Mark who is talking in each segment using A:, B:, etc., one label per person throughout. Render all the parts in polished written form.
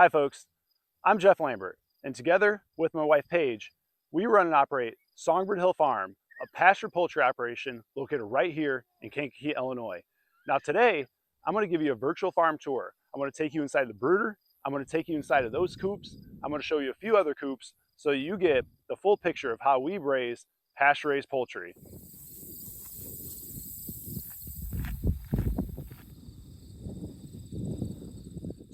A: Hi folks, I'm Jeff Lambert, and together with my wife Paige, we run and operate Songbird Hill Farm, a pasture poultry operation located right here in Kankakee, Illinois. Now today, I'm going to give you a virtual farm tour. I'm going to take you inside the brooder, I'm going to take you inside of those coops, I'm going to show you a few other coops so you get the full picture of how we raise pasture-raised poultry.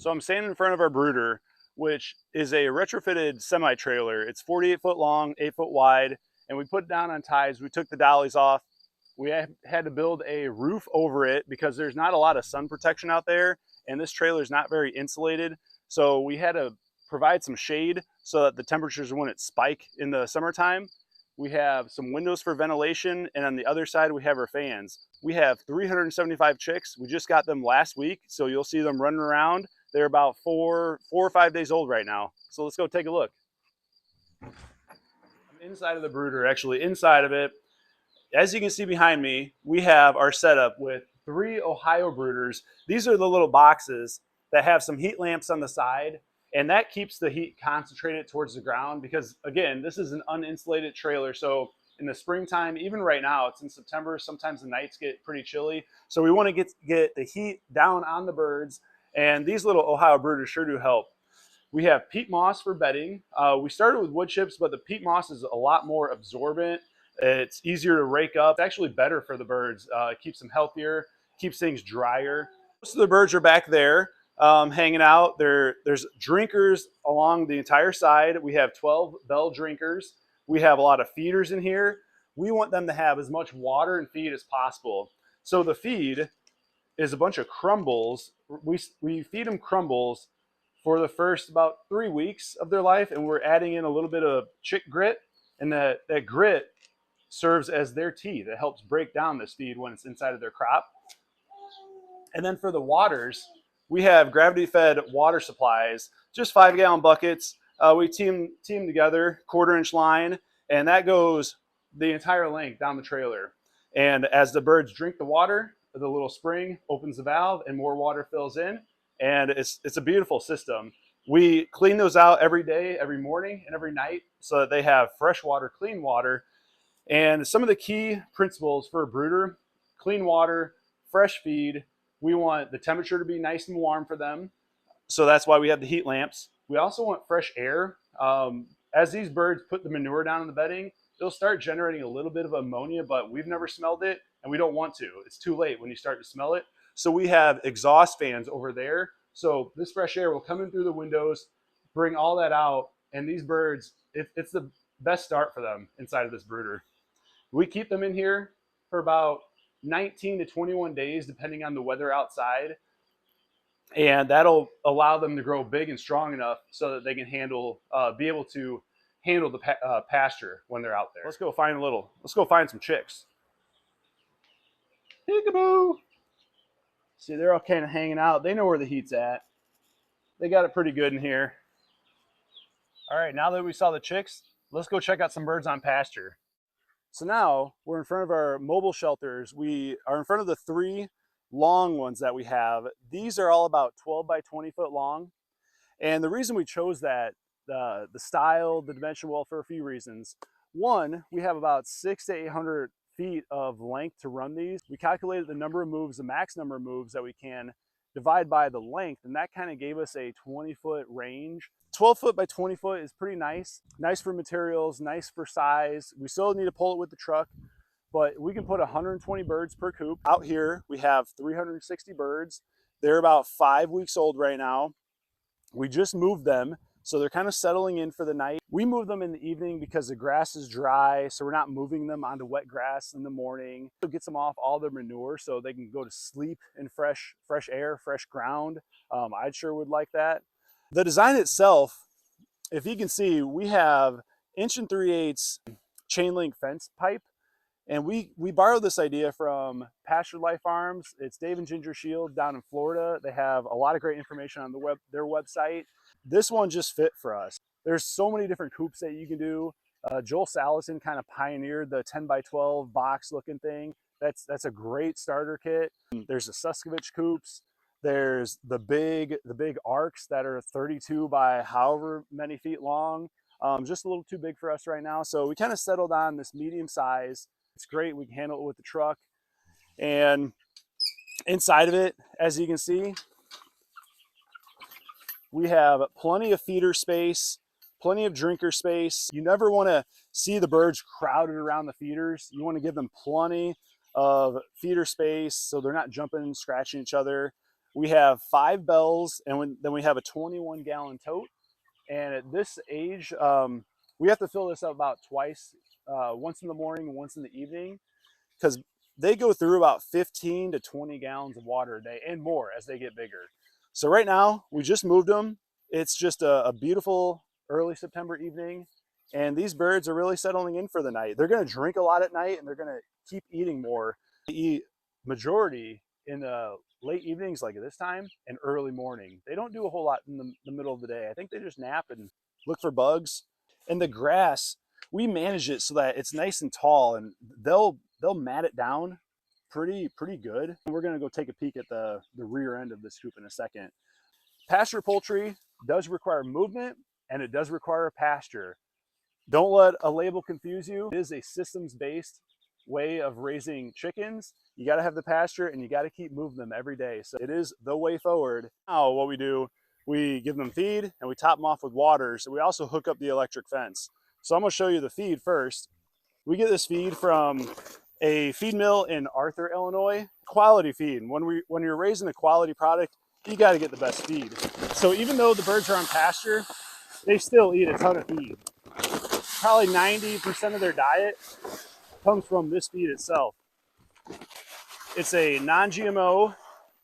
A: So I'm standing in front of our brooder, which is a retrofitted semi-trailer. It's 48 foot long, 8 foot wide, and we put it down on ties. We took the dollies off. We had to build a roof over it because there's not a lot of sun protection out there, and this trailer is not very insulated. So we had to provide some shade so that the temperatures wouldn't spike in the summertime. We have some windows for ventilation, and on the other side we have our fans. We have 375 chicks. We just got them last week, so you'll see them running around. They're about four or 5 days old right now. So let's go take a look. I'm inside of the brooder, actually inside of it. As you can see behind me, we have our setup with 3 Ohio brooders. These are the little boxes that have some heat lamps on the side, and that keeps the heat concentrated towards the ground because, again, this is an uninsulated trailer. So in the springtime, even right now, it's in September, sometimes the nights get pretty chilly. So we want to get the heat down on the birds, and these little Ohio brooders sure do help. We have peat moss for bedding. We started with wood chips, but the peat moss is a lot more absorbent. It's easier to rake up. It's actually better for the birds. It keeps them healthier, keeps things drier. Most of the birds are back there hanging out. There's drinkers along the entire side. We have 12 bell drinkers. We have a lot of feeders in here. We want them to have as much water and feed as possible. So the feed is a bunch of crumbles. We feed them crumbles for the first about 3 weeks of their life, and we're adding in a little bit of chick grit, and that grit serves as their teeth. It helps break down this feed when it's inside of their crop. And then for the waters, we have gravity fed water supplies, just 5-gallon buckets. We team together, 1/4-inch line, and that goes the entire length down the trailer. And as the birds drink the water, the little spring opens the valve and more water fills in, and it's a beautiful system. We clean those out every day, every morning and every night, so that they have fresh water, clean water. And some of the key principles for a brooder: clean water, fresh feed. We want the temperature to be nice and warm for them, so that's why we have the heat lamps. We also want fresh air. As these birds put the manure down in the bedding, they'll start generating a little bit of ammonia, but we've never smelled it, and we don't want to. It's too late when you start to smell it. So we have exhaust fans over there. So this fresh air will come in through the windows, bring all that out, and these birds, it's the best start for them inside of this brooder. We keep them in here for about 19 to 21 days, depending on the weather outside. And that'll allow them to grow big and strong enough so that they can be able to handle the pasture when they're out there. Let's go find some chicks. Peekaboo! See, they're all kind of hanging out. They know where the heat's at. They got it pretty good in here. All right, now that we saw the chicks, let's go check out some birds on pasture. So now we're in front of our mobile shelters. We are in front of the 3 long ones that we have. These are all about 12 by 20 foot long. And the reason we chose that, the style, the dimension, well, for a few reasons. One, we have about 600 to 800 feet of length to run these. We calculated the number of moves, the max number of moves that we can divide by the length, and that kind of gave us a 20-foot range. 12 foot by 20 foot is pretty nice. Nice for materials, nice for size. We still need to pull it with the truck, but we can put 120 birds per coop. Out here, we have 360 birds. They're about 5 weeks old right now. We just moved them, so they're kind of settling in for the night. We move them in the evening because the grass is dry, so we're not moving them onto wet grass in the morning. It gets them off all their manure so they can go to sleep in fresh air, fresh ground. I sure would like that. The design itself, if you can see, we have 1 3/8 chain link fence pipe. And we borrowed this idea from Pasture Life Farms. It's Dave and Ginger Shield down in Florida. They have a lot of great information on their website. This one just fit for us. There's so many different coops that you can do. Joel Salatin kind of pioneered the 10 by 12 box looking thing. That's a great starter kit. There's the Suskovich coops. There's the big arcs that are 32 by however many feet long. Just a little too big for us right now. So we kind of settled on this medium size. It's great. We can handle it with the truck. And inside of it, as you can see, we have plenty of feeder space, plenty of drinker space. You never want to see the birds crowded around the feeders. You want to give them plenty of feeder space so they're not jumping and scratching each other. We have 5 bells, and then we have a 21-gallon tote. And at this age, we have to fill this up about twice, once in the morning and once in the evening, because they go through about 15 to 20 gallons of water a day and more as they get bigger. So right now, we just moved them. It's just a beautiful early September evening, and these birds are really settling in for the night. They're going to drink a lot at night, and they're going to keep eating more. They eat majority in the late evenings like this time and early morning. They don't do a whole lot in the middle of the day. I think they just nap and look for bugs. And the grass, we manage it so that it's nice and tall, and they'll mat it down pretty good. We're going to go take a peek at the rear end of this coop in a second. Pasture poultry does require movement, and it does require a pasture. Don't let a label confuse you. It is a systems-based way of raising chickens. You got to have the pasture, and you got to keep moving them every day. So it is the way forward. Now what we do, we give them feed and we top them off with water. So we also hook up the electric fence. So I'm going to show you the feed first. We get this feed from a feed mill in Arthur, Illinois. Quality feed. When you're raising a quality product, you got to get the best feed. So even though the birds are on pasture, they still eat a ton of feed. Probably 90% of their diet comes from this feed itself. It's a non-GMO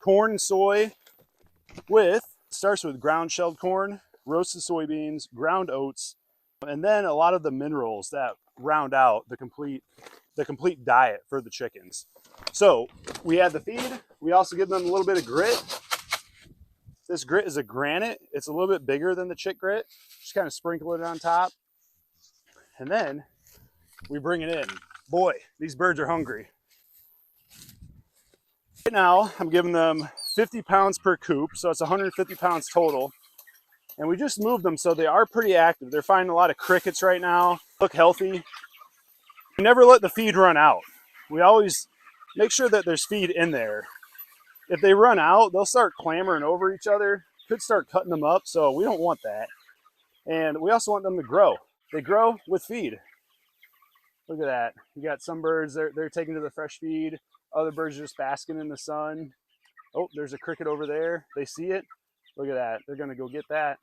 A: corn and soy starts with ground shelled corn, roasted soybeans, ground oats, and then a lot of the minerals that round out the complete diet for the chickens. So we add the feed. We also give them a little bit of grit. This grit is a granite. It's a little bit bigger than the chick grit. Just kind of sprinkle it on top. And then we bring it in. Boy, these birds are hungry. Right now, I'm giving them 50 pounds per coop, so it's 150 pounds total. And we just moved them, so they are pretty active. They're finding a lot of crickets right now, look healthy. We never let the feed run out. We always make sure that there's feed in there. If they run out, they'll start clamoring over each other, could start cutting them up, so we don't want that. And we also want them to grow. They grow with feed. Look at that. You got some birds, they're taking to the fresh feed. Other birds are just basking in the sun. Oh, there's a cricket over there. They see it. Look at that. They're going to go get that.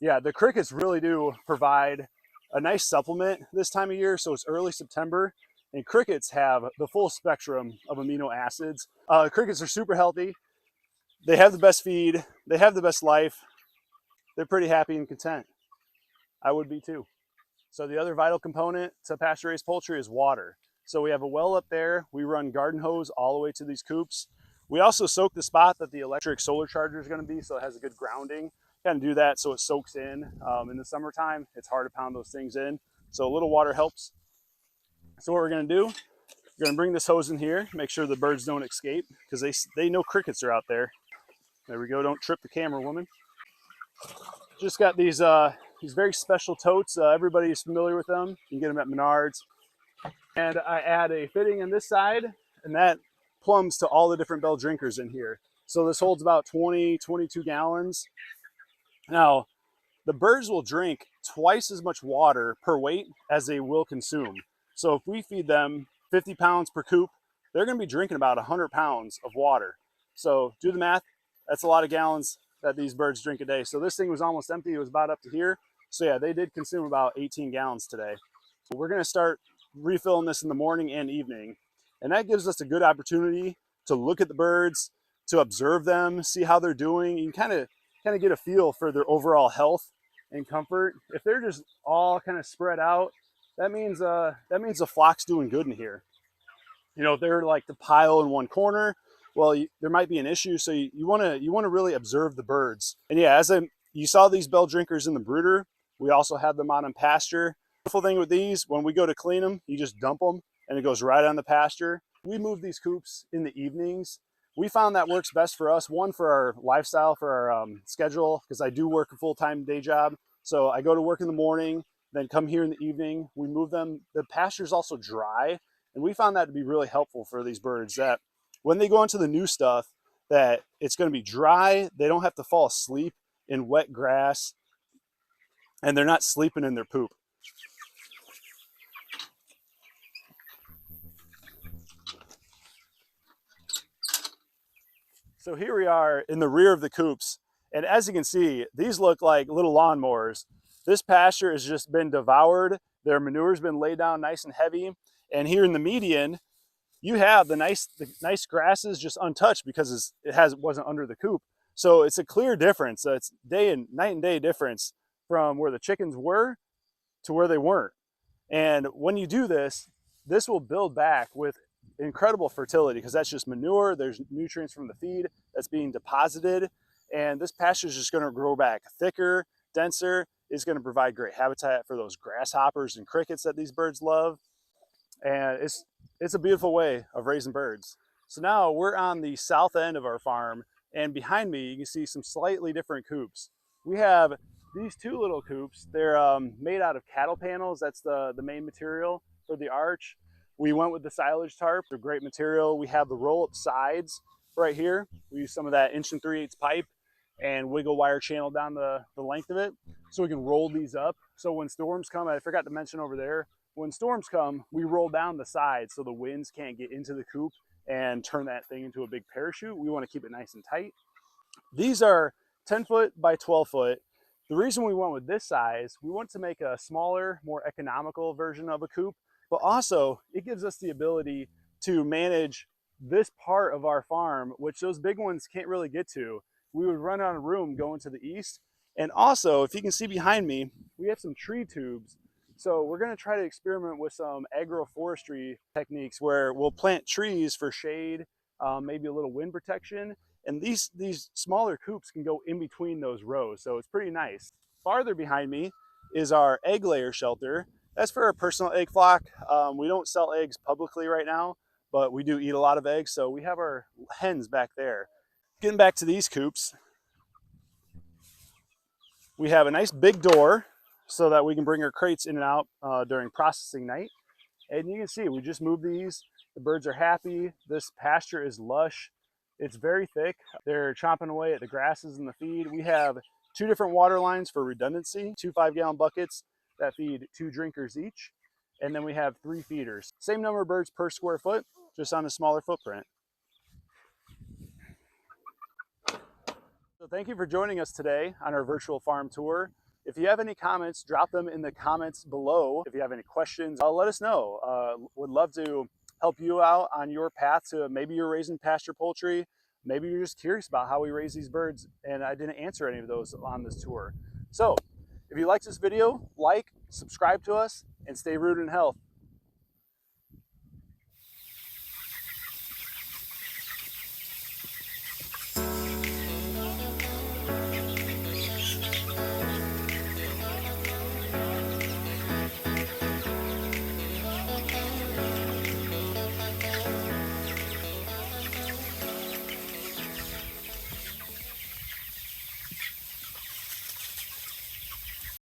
A: Yeah, the crickets really do provide a nice supplement this time of year. So it's early September, and crickets have the full spectrum of amino acids. Crickets are super healthy. They have the best feed. They have the best life. They're pretty happy and content. I would be too. So the other vital component to pasture-raised poultry is water. So we have a well up there. We run garden hose all the way to these coops. We also soak the spot that the electric solar charger is going to be, so it has a good grounding. Kind of do that so it soaks in. In the summertime, it's hard to pound those things in. So a little water helps. So what we're going to do, we're going to bring this hose in here, make sure the birds don't escape, because they know crickets are out there. There we go. Don't trip the camera, woman. Just got these very special totes. Everybody's familiar with them. You can get them at Menards. And I add a fitting on this side, and that plumbs to all the different bell drinkers in here. So this holds about 22 gallons. Now, the birds will drink twice as much water per weight as they will consume. So if we feed them 50 pounds per coop, they're going to be drinking about 100 pounds of water. So do the math. That's a lot of gallons that these birds drink a day. So this thing was almost empty. It was about up to here. So yeah, they did consume about 18 gallons today. So we're going to start refilling this in the morning and evening. And that gives us a good opportunity to look at the birds, to observe them, see how they're doing. You can kind of get a feel for their overall health and comfort. If they're just all kind of spread out, that means the flock's doing good in here. You know, if they're like to pile in one corner, well, there might be an issue. So you want to really observe the birds. And yeah, you saw these bell drinkers in the brooder. We also have them out on pasture. The beautiful thing with these, when we go to clean them, you just dump them and it goes right on the pasture. We move these coops in the evenings we found that works best for us. One, for our lifestyle, for our schedule, because I do work a full-time day job. So I go to work in the morning, then come here in the evening. We move them. The pasture is also dry, and we found that to be really helpful for these birds, that when they go into the new stuff, that it's going to be dry. They don't have to fall asleep in wet grass, and they're not sleeping in their poop. So here we are in the rear of the coops, and as you can see, these look like little lawnmowers. This pasture has just been devoured. Their manure's been laid down nice and heavy, and here in the median, you have the nice grasses just untouched because it wasn't under the coop. So it's a clear difference. It's night and day difference from where the chickens were to where they weren't. And when you do this, this will build back with incredible fertility, because that's just manure. There's nutrients from the feed that's being deposited, and this pasture is just going to grow back thicker, denser. It's going to provide great habitat for those grasshoppers and crickets that these birds love, and it's a beautiful way of raising birds. So now we're on the south end of our farm, and behind me you can see some slightly different coops. We have these two little coops. They're made out of cattle panels. That's the main material for the arch. We went with the silage tarp. They're great material. We have the roll-up sides right here. We use some of that 1 3/8" pipe and wiggle wire channel down the length of it, so we can roll these up. So when storms come, I forgot to mention over there, when storms come, we roll down the sides so the winds can't get into the coop and turn that thing into a big parachute. We want to keep it nice and tight. These are 10 foot by 12 foot. The reason we went with this size, we want to make a smaller, more economical version of a coop, but also it gives us the ability to manage this part of our farm, which those big ones can't really get to. We would run out of room going to the east. And also, if you can see behind me, we have some tree tubes. So we're going to try to experiment with some agroforestry techniques where we'll plant trees for shade, maybe a little wind protection. And these smaller coops can go in between those rows. So it's pretty nice. Farther behind me is our egg layer shelter. That's for our personal egg flock. We don't sell eggs publicly right now, but we do eat a lot of eggs. So we have our hens back there. Getting back to these coops, we have a nice big door so that we can bring our crates in and out during processing night. And you can see, we just moved these. The birds are happy. This pasture is lush. It's very thick. They're chomping away at the grasses and the feed. We have 2 different water lines for redundancy, 2 5-gallon buckets that feed 2 drinkers each. And then we have 3 feeders. Same number of birds per square foot, just on a smaller footprint. So thank you for joining us today on our virtual farm tour. If you have any comments, drop them in the comments below. If you have any questions, let us know. Would love to help you out on your path to, maybe you're raising pasture poultry. Maybe you're just curious about how we raise these birds, and I didn't answer any of those on this tour. So if you liked this video, like, subscribe to us, and stay rooted in health.